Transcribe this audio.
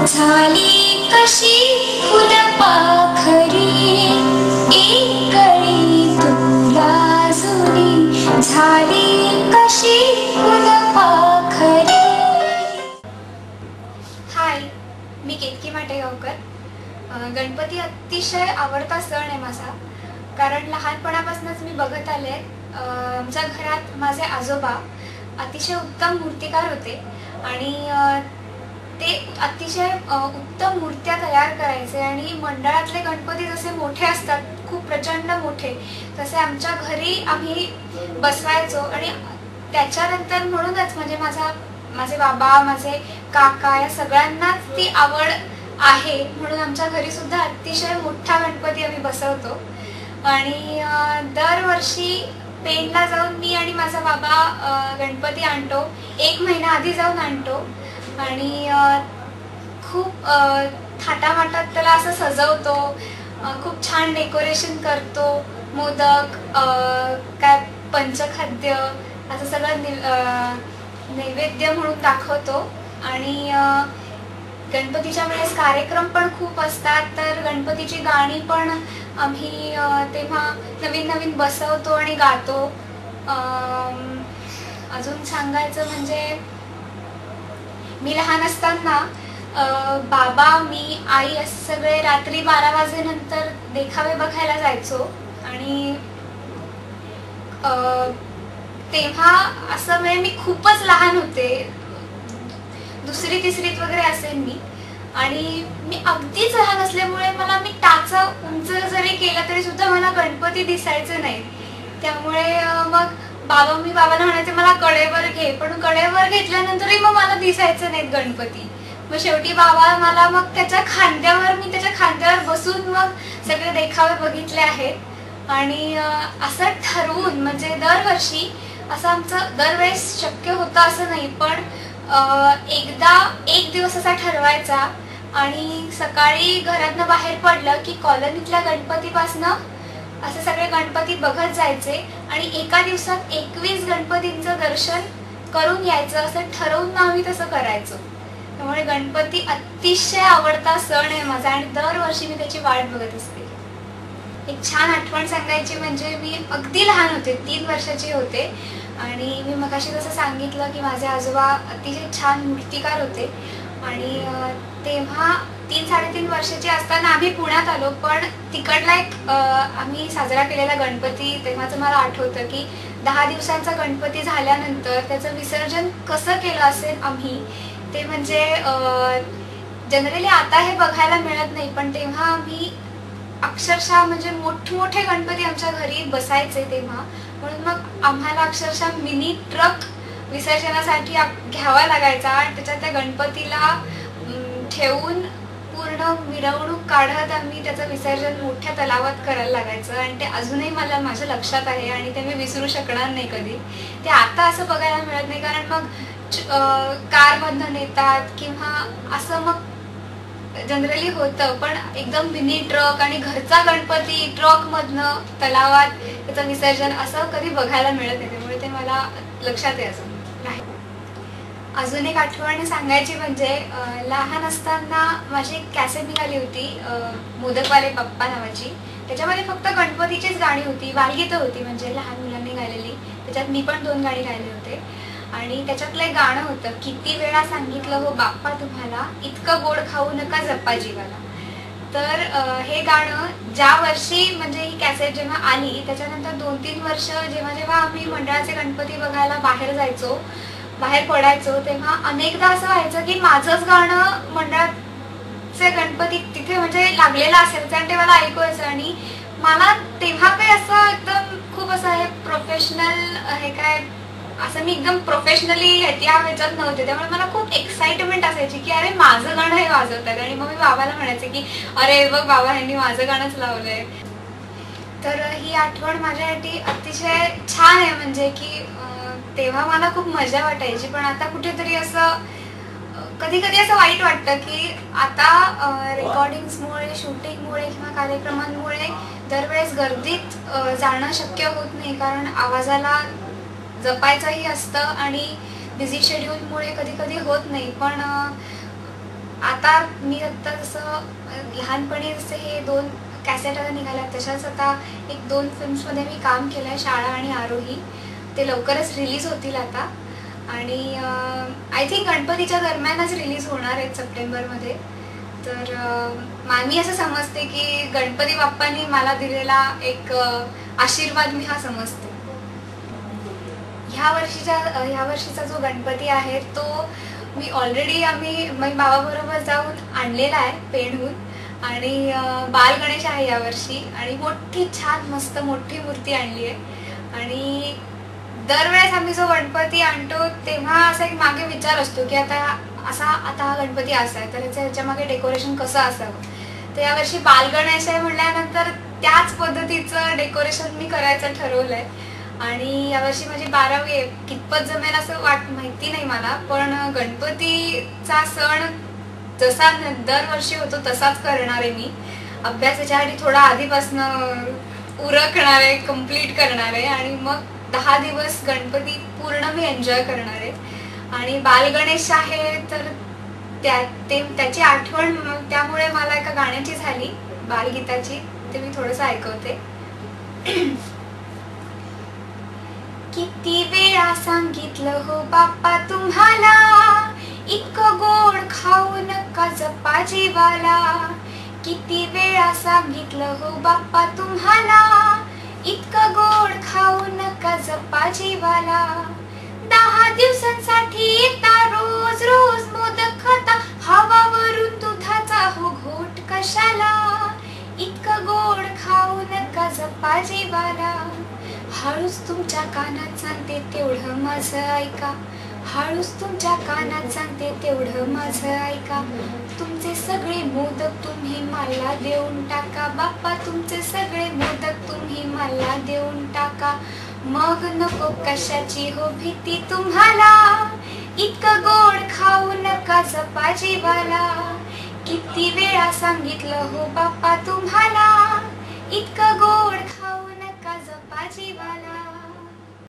झाली कशी फुलपाखरी एक कळी तुला जुनी झाली कशी फुलपाखरी। हाय, मी केतकी माटेगावकर। गणपती अतिशय आवडता सण आहे माझा, कारण लहानपणापासूनच मी बघत आले। आमच्या घरात माझे आजोबा अतिशय उत्तम मूर्तिकार होते आणि ते अतिशय उत्तम मूर्त्या तयार करायचे आणि मंडळातले गणपती जसे मोठे असतात, खूप प्रचंड मोठे, तसे आमच्या घरी आम्ही बसवायचो। आणि त्याच्यानंतर म्हणूनच म्हणजे माझे बाबा, माझे काका या सगळ्यांनाच ती आवड आहे, म्हणून आमच्या घरी सुद्धा अतिशय मोठा गणपती आम्ही बसवतो। आणि दरवर्षी पेणला जाऊन मी आणि माझा बाबा गणपती आणतो, 1 महिना आधी जाऊन आणतो आणि खूप थाटामाटात त्याला असं सजवतो, खूप छान डेकोरेशन करतो, मोदक, काय पंचखाद्य असं सगळं नैवेद्य म्हणून दाखवतो। आणि गणपतीच्या वेळेस कार्यक्रम पण खूप असतात, तर गणपतीची गाणी पण आम्ही तेव्हा नवीन नवीन बसवतो आणि गातो। अजून सांगायचं म्हणजे मी लहान असताना बाबा, मी, आई असे सगळे रात्री 12 वाजेनंतर देखावे बघायला जायचो। आणि तेव्हा असं म्हणजे मी खूपच लहान होते, 2री 3रीत वगैरे असेल मी, आणि मी अगदीच लहान असल्यामुळे मी टाचा उंच जरी केला तरी सुद्धा मला गणपती दिसायचे नाही। त्यामुळे मग बाबांना म्हणायचे मला कडेवर घे, पण कडेवर घेतल्यानंतरही मग मला दिसायचं नाहीत गणपती। मग शेवटी बाबा मला मग मी त्याच्या खांद्यावर बसून मग सगळे देखावे बघितले आहेत। आणि असं ठरवून म्हणजे दरवर्षी असं आमचं दरवेळेस शक्य होतं असं नाही, पण एकदा एक दिवस असा ठरवायचा आणि सकाळी घरातनं बाहेर पडलं की कॉलनीतल्या गणपतीपासनं असे सगळे गणपती बघत जायचे आणि एका दिवसात 21 गणपतींचं दर्शन करून यायचं, असं ठरवून आम्ही तसं करायचो। त्यामुळे गणपती अतिशय आवडता सण आहे माझा आणि दरवर्षी मी त्याची वाट बघत असते। एक छान आठवण सांगायची म्हणजे मी अगदी लहान होते, 3 वर्षाची होते, आणि मी मगाशी जसं सांगितलं की माझे आजोबा अतिशय छान मूर्तिकार होते। आणि तेव्हा 3-3.5 वर्षाची असताना आम्ही पुण्यात आलो, पण तिकडला एक आम्ही साजरा केलेला गणपती तेव्हाचं मला आठवतं की 10 दिवसांचा गणपती झाल्यानंतर त्याचं विसर्जन कसं केलं असेल आम्ही, ते म्हणजे जनरली आता हे बघायला मिळत नाही, पण तेव्हा आम्ही अक्षरशः म्हणजे मोठमोठे गणपती आमच्या घरी बसायचे तेव्हा, म्हणून मग आम्हाला अक्षरशः मिनी ट्रक विसर्जनासाठी घ्यावा लागायचा आणि त्याच्यात त्या गणपतीला ठेवून पूर्ण मिरवणूक काढत आम्ही त्याचं विसर्जन मोठ्या तलावात करायला लागायचं। आणि ते अजूनही माझ्या लक्षात आहे आणि ते मी विसरू शकणार नाही कधी। ते आता असं बघायला मिळत नाही, कारण मग कारमधनं नेतात किंवा असं मग जनरली होतं, पण एकदम मिनी ट्रक आणि घरचा गणपती ट्रकमधनं तलावात त्याचं विसर्जन असं कधी बघायला मिळत नाही, त्यामुळे ते मला लक्षात आहे अजून एक आठवण सांगायची म्हणजे लहान असताना माझी एक कॅसेट निघाली होती, मोदकवाले पप्पा नावाची। त्याच्यामध्ये फक्त गणपतीचीच गाणी होती, बालगीतं होती, म्हणजे लहान मुलांनी गायलेली। त्याच्यात मी पण 2 गाणी गायले होते आणि त्याच्यातलं एक गाणं होतं, किती वेळा सांगितलं हो बाप्पा तुम्हाला, इतकं गोड खाऊ नका जपा जीवाला। तर हे गाणं ज्या वर्षी म्हणजे ही कॅसेट जेव्हा आली त्याच्यानंतर 2-3 वर्ष जेव्हा आम्ही मंडळाचे गणपती बघायला बाहेर पडायचो, तेव्हा अनेकदा असं व्हायचं की माझंच गाणं मंडळाचे गणपती तिथे म्हणजे लागलेलं असायचं आणि ते मला ऐकू यायचं। आणि मला तेव्हा काही असं एकदम खूप असं हे प्रोफेशनल हे काय असं मी एकदम प्रोफेशनली ह्याच्यात नव्हते, त्यामुळे मला खूप एक्साइटमेंट असायची की अरे माझं गाणं हे वाजवतात। आणि मग मी बाबाला म्हणायचे की अरे बघ बाबा, ह्यांनी माझं गाणंच लावलंय। तर ही आठवण माझ्यासाठी अतिशय छान आहे, म्हणजे की तेव्हा मला खूप मजा वाटायची, पण आता कुठेतरी असं कधी कधी असं वाईट वाटतं की आता रेकॉर्डिंग्समुळे, शूटिंगमुळे किंवा कार्यक्रमांमुळे दरवेळेस गर्दीत जाणं शक्य होत नाही, कारण आवाजाला जपायचंही असतं आणि बिझी शेड्यूलमुळे कधी कधी होत नाही। पण आता मी आता जसं लहानपणी जसे हे 2 कॅसेट आता निघाल्या तशाच आता 1-2 फिल्म्समध्ये मी काम केलं आहे, शाळा आणि आरोही. ते लवकरच रिलीज होतील आता आणि आय थिंक गणपतीच्या दरम्यानच रिलीज होणार आहेत सप्टेंबरमध्ये. तर मी असं समजते की गणपती बाप्पांनी मला दिलेला एक आशीर्वाद मी हा समजते. ह्या वर्षीचा जो गणपती आहे तो मी ऑलरेडी आम्ही बाबाबरोबर जाऊन आणलेला आहे पेणहून आणि बाल गणेश आहे यावर्षी आणि मोठी छान मस्त मोठी मूर्ती आणली आहे. आणि दरवेळेस आम्ही जो गणपती आणतो तेव्हा असा एक मागे विचार असतो की आता हा गणपती असा आहे तर ह्याच्या मागे डेकोरेशन कसं असावं. तर यावर्षी बाल गणेश आहे म्हटल्यानंतर त्याच पद्धतीचं डेकोरेशन मी करायचं ठरवलंय. आणि यावर्षी माझी 12वी आहे, कितपत जमेल असं माहिती नाही मला, पण गणपतीचा सण जसा दरवर्षी होतो तसाच करणार आहे मी. अभ्यास याच्यासाठी थोडा आधीपासनं उरकणार आहे, कम्प्लीट करणार आहे आणि मग 10 दिवस गणपती पूर्ण मी एन्जॉय करणार आहे. आणि बाल गणेश आहे तर त्याची आठवण त्यामुळे मला एका गाण्याची झाली बालगीताची, ते मी थोडंसं ऐकवते. किती वेळा सांगितलं हो बाप्पा तुम्हाला, इतकं गोड खाऊ नका जपा जीवाला. किती वेळा सांगितलं हो बाप्पा तुम्हाला, इतकं गोड खाऊ नका जपा जीवाला. 10 दिवसांसाठी येता रोज रोज मोदक खाता, हवावरून दुधाचा हो घोट कशाला. इतकं गोड खाऊ नका जपा जीवाला. हळूच तुमच्या कानात सांगते तेवढं माझं ऐका, हळूच तुमच्या कानात सांगते तेवढं माझं ऐका. तुमचे सगळे मोदक तुम्ही मला देऊन टाका बाप्पा, तुमचे सगळे मोदक तुम्ही मला देऊन टाका. मग नको कशाची हो भीती तुम्हाला, इतकं गोड खाऊ नका जपा जीवाला. किती वेळा सांगितलं हो बाप्पा तुम्हाला, इतकं गोड खाऊ नका जपा जीवाला.